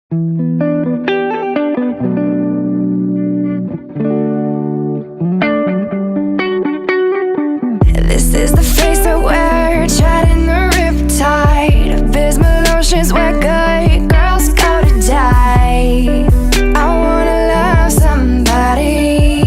This is the face that we're treading the riptide. Abysmal oceans where good girls go to die. I wanna love somebody,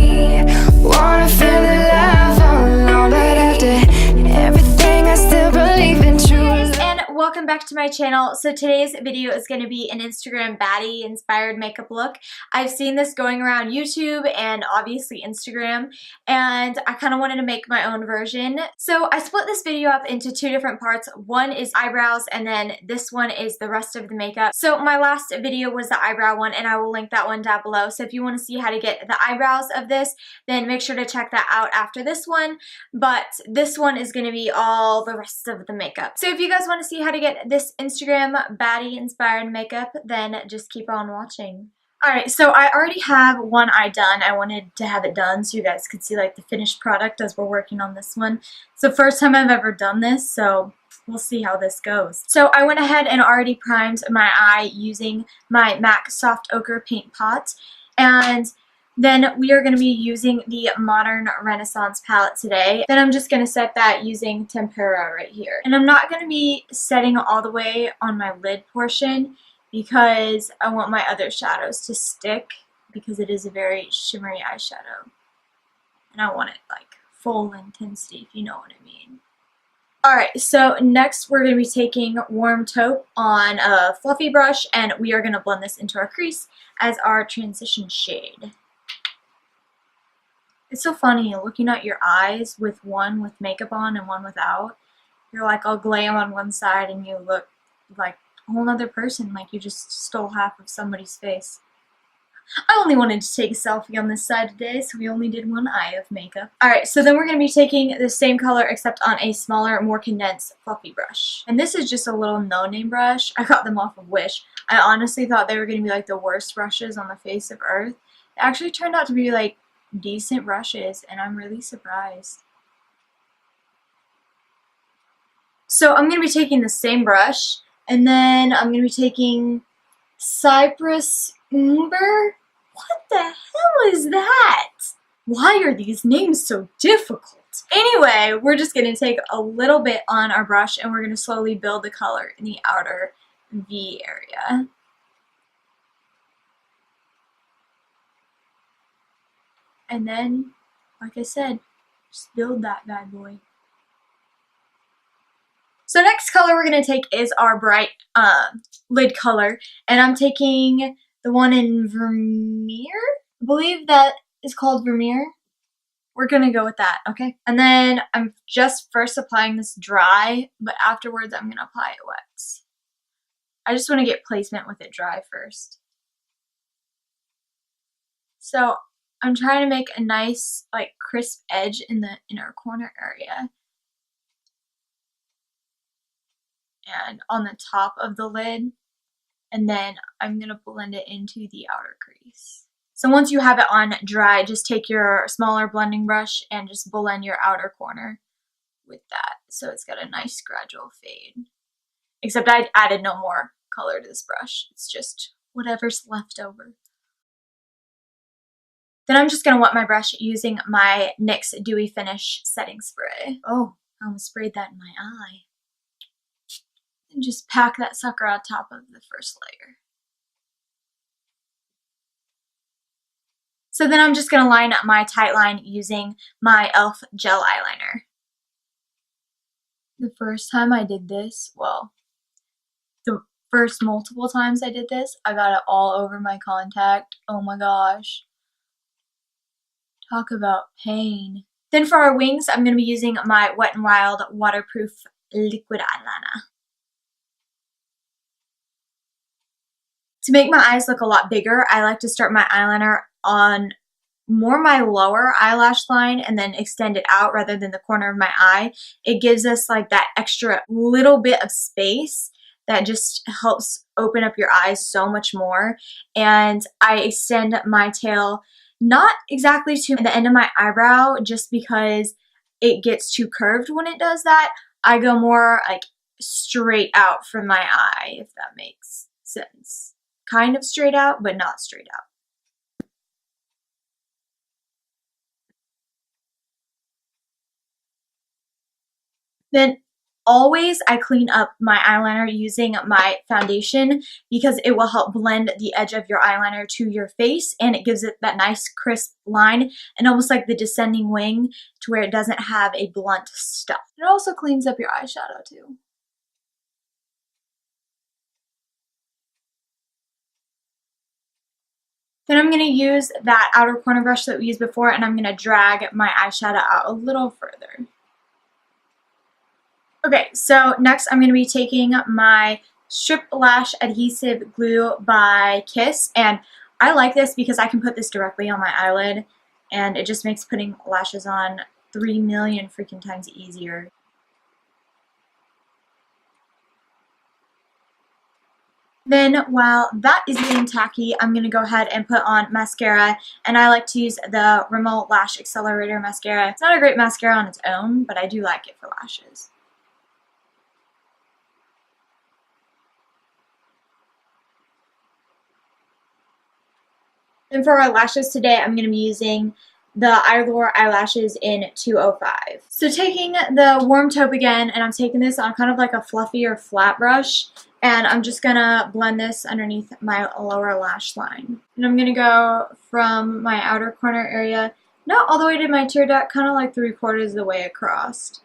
wanna feel the love alone, but after everything I still believe in true love. And welcome back to my channel. So today's video is going to be an Instagram baddie inspired makeup look. I've seen this going around YouTube and obviously Instagram, and I kind of wanted to make my own version. So I split this video up into two different parts. One is eyebrows, and then this one is the rest of the makeup. So my last video was the eyebrow one, and I will link that one down below. So if you want to see how to get the eyebrows of this, then make sure to check that out after this one. But this one is going to be all the rest of the makeup. So if you guys want to see how to get this Instagram baddie inspired makeup, then just keep on watching. Alright, so I already have one eye done. I wanted to have it done so you guys could see like the finished product as we're working on this one. It's the first time I've ever done this, so we'll see how this goes. So I went ahead and already primed my eye using my MAC Soft Ochre Paint Pot, and then we are going to be using the Modern Renaissance palette today. Then I'm just going to set that using Tempera right here. And I'm not going to be setting all the way on my lid portion because I want my other shadows to stick, because it is a very shimmery eyeshadow. And I want it like full intensity, if you know what I mean. Alright, so next we're going to be taking Warm Taupe on a fluffy brush, and we are going to blend this into our crease as our transition shade. It's so funny looking at your eyes with one with makeup on and one without. You're like all glam on one side and you look like a whole other person, like you just stole half of somebody's face. I only wanted to take a selfie on this side today, so we only did one eye of makeup. Alright, so then we're going to be taking the same color except on a smaller, more condensed, fluffy brush. And this is just a little no-name brush. I got them off of Wish. I honestly thought they were going to be like the worst brushes on the face of earth. It actually turned out to be like decent brushes, and I'm really surprised. So I'm going to be taking the same brush, and then I'm going to be taking Cypress Umber. What the hell is that? Why are these names so difficult? Anyway, we're just going to take a little bit on our brush, and we're going to slowly build the color in the outer V area. And then, like I said, just build that bad boy. So next color we're going to take is our bright lid color. And I'm taking the one in Vermeer. I believe that is called Vermeer. We're going to go with that, okay? And then I'm just first applying this dry, but afterwards I'm going to apply it wet. I just want to get placement with it dry first. So I'm trying to make a nice, like, crisp edge in the inner corner area. And on the top of the lid. And then I'm going to blend it into the outer crease. So once you have it on dry, just take your smaller blending brush and just blend your outer corner with that. So it's got a nice gradual fade. Except I added no more color to this brush. It's just whatever's left over. Then I'm just going to wet my brush using my NYX Dewy Finish Setting Spray. Oh, I almost sprayed that in my eye. And just pack that sucker on top of the first layer. So then I'm just going to line up my tight line using my e.l.f. gel eyeliner. The first time I did this, well, the first multiple times I did this, I got it all over my contact. Oh my gosh. Talk about pain. Then for our wings, I'm going to be using my Wet n Wild Waterproof Liquid Eyeliner. To make my eyes look a lot bigger, I like to start my eyeliner on more my lower eyelash line and then extend it out rather than the corner of my eye. It gives us like that extra little bit of space that just helps open up your eyes so much more. And I extend my tail not exactly to the end of my eyebrow just because it gets too curved when it does that. I go more like straight out from my eye, if that makes sense. kind of straight out, but not straight out. Then always I clean up my eyeliner using my foundation because it will help blend the edge of your eyeliner to your face, and it gives it that nice crisp line and almost like the descending wing to where it doesn't have a blunt stuff. It also cleans up your eyeshadow too. Then I'm going to use that outer corner brush that we used before, and I'm going to drag my eyeshadow out a little further. Okay, so next I'm going to be taking my Strip Lash Adhesive Glue by Kiss, and I like this because I can put this directly on my eyelid, and it just makes putting lashes on 3 million freaking times easier. Then while that is getting tacky, I'm going to go ahead and put on mascara, and I like to use the Rimmel Lash Accelerator Mascara. It's not a great mascara on its own, but I do like it for lashes. Then for our lashes today, I'm going to be using the Eyelure eyelashes in 205. So taking the warm taupe again, and I'm taking this on kind of like a fluffier flat brush, and I'm just going to blend this underneath my lower lash line. And I'm going to go from my outer corner area, not all the way to my tear duct, kind of like 3/4 of the way across.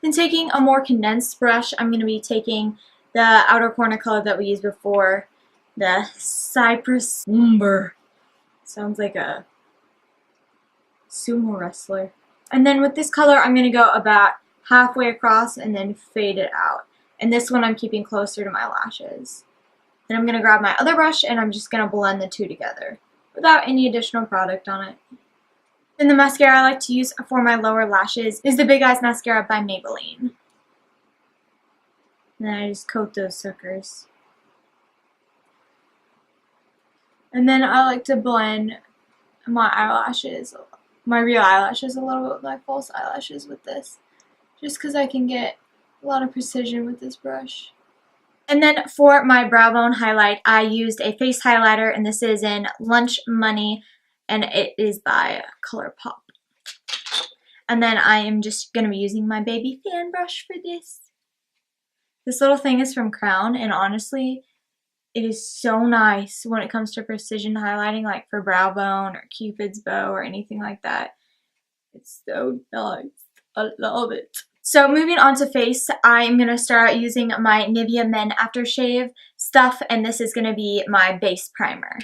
Then taking a more condensed brush, I'm going to be taking the outer corner color that we used before, the Cypress Umber. Sounds like a sumo wrestler. And then with this color, I'm going to go about halfway across and then fade it out. And this one I'm keeping closer to my lashes. Then I'm going to grab my other brush and I'm just going to blend the two together without any additional product on it. Then the mascara I like to use for my lower lashes is the Big Eyes Mascara by Maybelline. And then I just coat those suckers. And then I like to blend my eyelashes, my real eyelashes a little bit with my false eyelashes with this, just because I can get a lot of precision with this brush. And then for my brow bone highlight, I used a face highlighter, and this is in Lunch Money, and it is by Colorpop. And then I am just going to be using my baby fan brush for this. This little thing is from Crown, and honestly, it is so nice when it comes to precision highlighting, like for brow bone or Cupid's bow or anything like that. It's so nice. I love it. So moving on to face, I'm going to start using my Nivea Men Aftershave stuff, and this is going to be my base primer.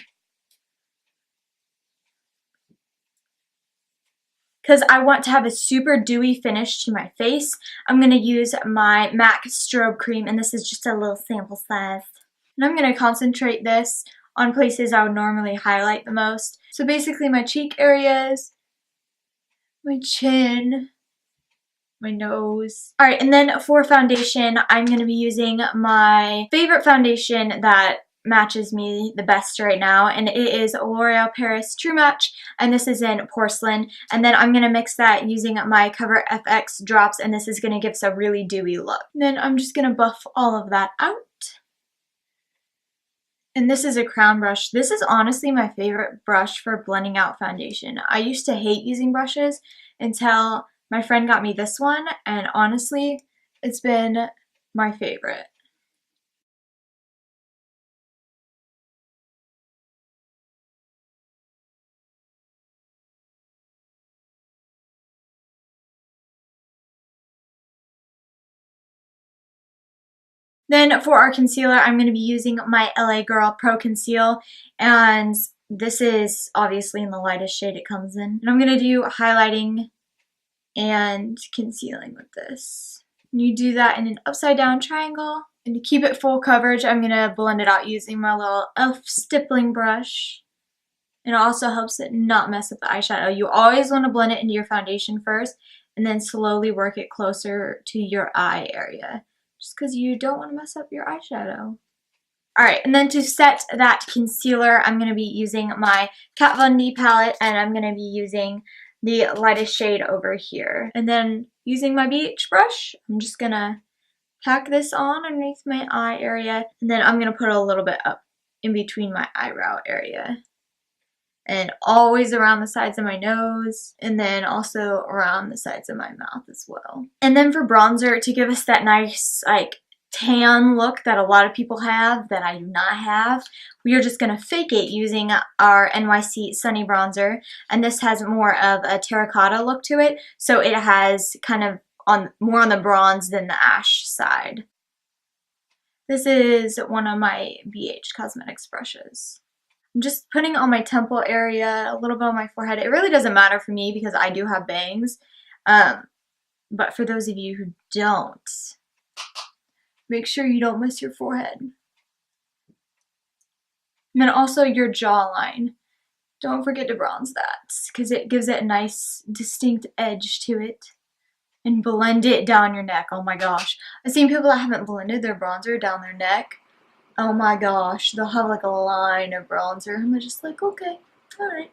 Because I want to have a super dewy finish to my face, I'm going to use my MAC Strobe Cream, and this is just a little sample size. And I'm going to concentrate this on places I would normally highlight the most. So basically my cheek areas, my chin, my nose. Alright, and then for foundation, I'm going to be using my favorite foundation that matches me the best right now, and it is L'Oreal Paris True Match, and this is in Porcelain. And then I'm going to mix that using my Cover FX drops, and this is going to give us a really dewy look. And then I'm just going to buff all of that out. And this is a crown brush. This is honestly my favorite brush for blending out foundation. I used to hate using brushes until my friend got me this one, and honestly, it's been my favorite. Then for our concealer, I'm going to be using my LA Girl Pro Conceal, and this is obviously in the lightest shade it comes in. And I'm going to do highlighting and concealing with this. And you do that in an upside down triangle. And to keep it full coverage, I'm going to blend it out using my little e.l.f. stippling brush. And it also helps it not mess up the eyeshadow. You always want to blend it into your foundation first, and then slowly work it closer to your eye area, just because you don't want to mess up your eyeshadow. Alright, and then to set that concealer, I'm going to be using my Kat Von D palette, and I'm going to be using the lightest shade over here. And then using my BH brush, I'm just going to pack this on underneath my eye area, and then I'm going to put a little bit up in between my eyebrow area. And always around the sides of my nose, and then also around the sides of my mouth as well. And then for bronzer, to give us that nice like tan look that a lot of people have that I do not have, we are just going to fake it using our NYC Sunny Bronzer. And this has more of a terracotta look to it, so it has kind of more on the bronze than the ash side. This is one of my BH Cosmetics brushes. I'm just putting on my temple area, a little bit on my forehead. It really doesn't matter for me because I do have bangs. But for those of you who don't, make sure you don't miss your forehead. And then also your jawline. Don't forget to bronze that because it gives it a nice distinct edge to it. And blend it down your neck. Oh my gosh. I've seen people that haven't blended their bronzer down their neck. Oh my gosh, they'll have like a line of bronzer. I'm just like, okay, alright.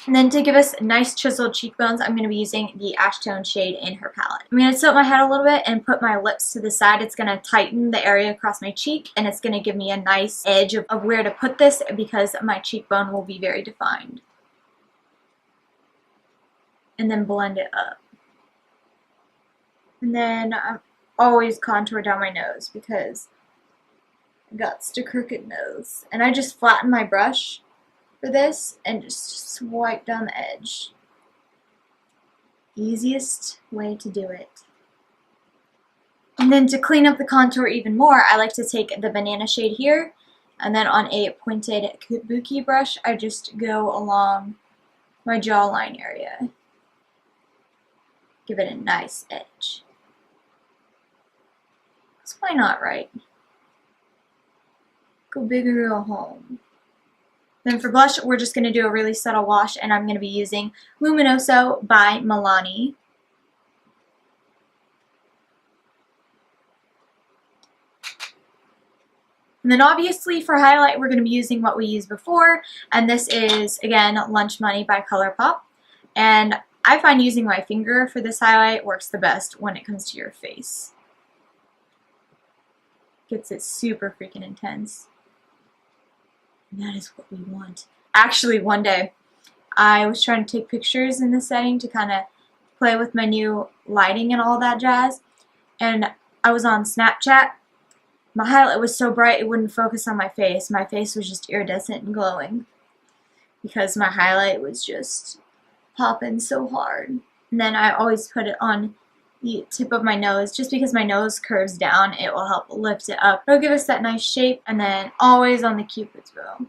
And then to give us nice chiseled cheekbones, I'm going to be using the Ashtone shade in her palette. I'm going to tilt my head a little bit and put my lips to the side. It's going to tighten the area across my cheek, and it's going to give me a nice edge of where to put this because my cheekbone will be very defined. And then blend it up. And then I always contour down my nose because I got a crooked nose. And I just flatten my brush for this and just swipe down the edge. Easiest way to do it. And then to clean up the contour even more, I like to take the banana shade here, and then on a pointed kabuki brush, I just go along my jawline area. Give it a nice edge. So why not, right? Go big or go home. Then for blush, we're just going to do a really subtle wash, and I'm going to be using Luminoso by Milani. And then obviously for highlight, we're going to be using what we used before, and this is, again, Lunch Money by Colorpop. And I find using my finger for this highlight works the best when it comes to your face. Gets it super freaking intense. And that is what we want. Actually, one day, I was trying to take pictures in this setting to kind of play with my new lighting and all that jazz. And I was on Snapchat. My highlight was so bright it wouldn't focus on my face. My face was just iridescent and glowing because my highlight was just popping so hard. And then I always put it on the tip of my nose. Just because my nose curves down, it will help lift it up. It'll give us that nice shape. And then always on the Cupid's bow.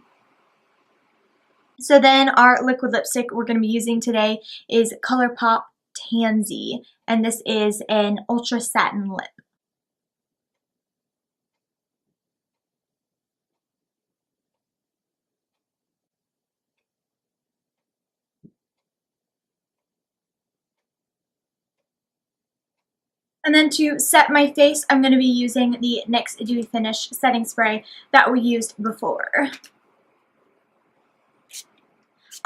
So then our liquid lipstick we're going to be using today is Colorpop Tansy. And this is an ultra satin lip. And then to set my face, I'm going to be using the NYX Dewy Finish setting spray that we used before.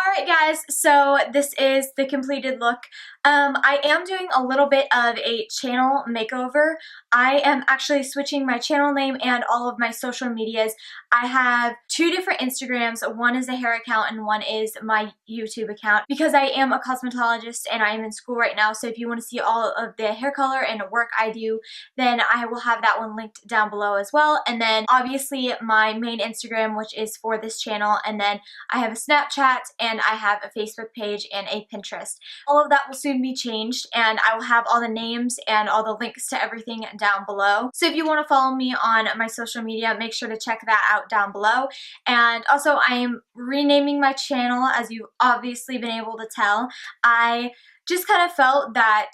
Alright guys, so this is the completed look. I am doing a little bit of a channel makeover. I am actually switching my channel name and all of my social medias. I have two different Instagrams. One is a hair account and one is my YouTube account because I am a cosmetologist and I am in school right now. So if you want to see all of the hair color and work I do, then I will have that one linked down below as well. And then obviously my main Instagram, which is for this channel, and then I have a Snapchat and I have a Facebook page and a Pinterest. All of that will soon be changed, and I will have all the names and all the links to everything down below. So if you want to follow me on my social media, make sure to check that out down below. And also I am renaming my channel, as you've obviously been able to tell. I just kind of felt that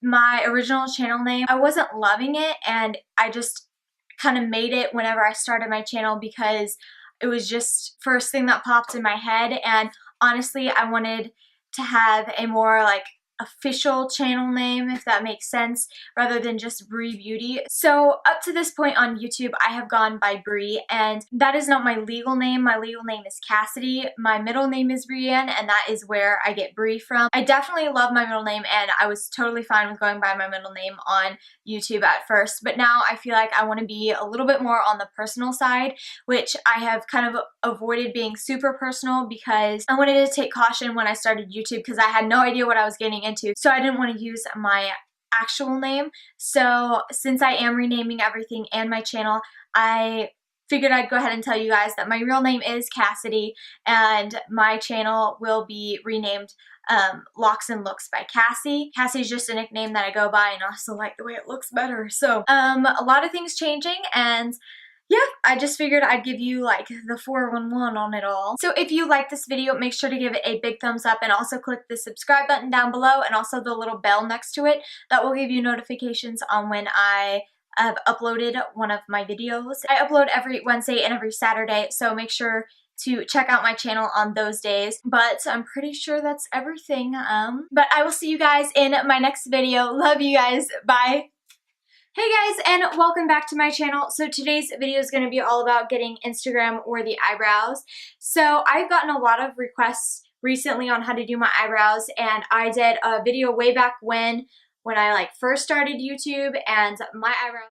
my original channel name, I wasn't loving it, and I just kind of made it whenever I started my channel because it was just first thing that popped in my head. And honestly, I wanted to have a more like official channel name, if that makes sense, rather than just Bree Beauty. So up to this point on YouTube, I have gone by Bree, and that is not my legal name. My legal name is Cassidy. My middle name is Brienne, and that is where I get Bree from. I definitely love my middle name, and I was totally fine with going by my middle name on YouTube at first, but now I feel like I want to be a little bit more on the personal side, which I have kind of avoided being super personal because I wanted to take caution when I started YouTube because I had no idea what I was getting into, so I didn't want to use my actual name. So since I am renaming everything and my channel, I figured I'd go ahead and tell you guys that my real name is Cassidy, and my channel will be renamed Locks and Looks by Cassie. Cassie is just a nickname that I go by, and I also like the way it looks better. So a lot of things changing, and yeah, I just figured I'd give you like the 411 on it all. So if you like this video, make sure to give it a big thumbs up, and also click the subscribe button down below and also the little bell next to it. That will give you notifications on when I have uploaded one of my videos. I upload every Wednesday and every Saturday, so make sure to check out my channel on those days. But I'm pretty sure that's everything. But I will see you guys in my next video. Love you guys. Bye. Hey guys, and welcome back to my channel. So today's video is going to be all about getting Instagram or the eyebrows. So I've gotten a lot of requests recently on how to do my eyebrows, and I did a video way back when I like first started YouTube, and my eyebrows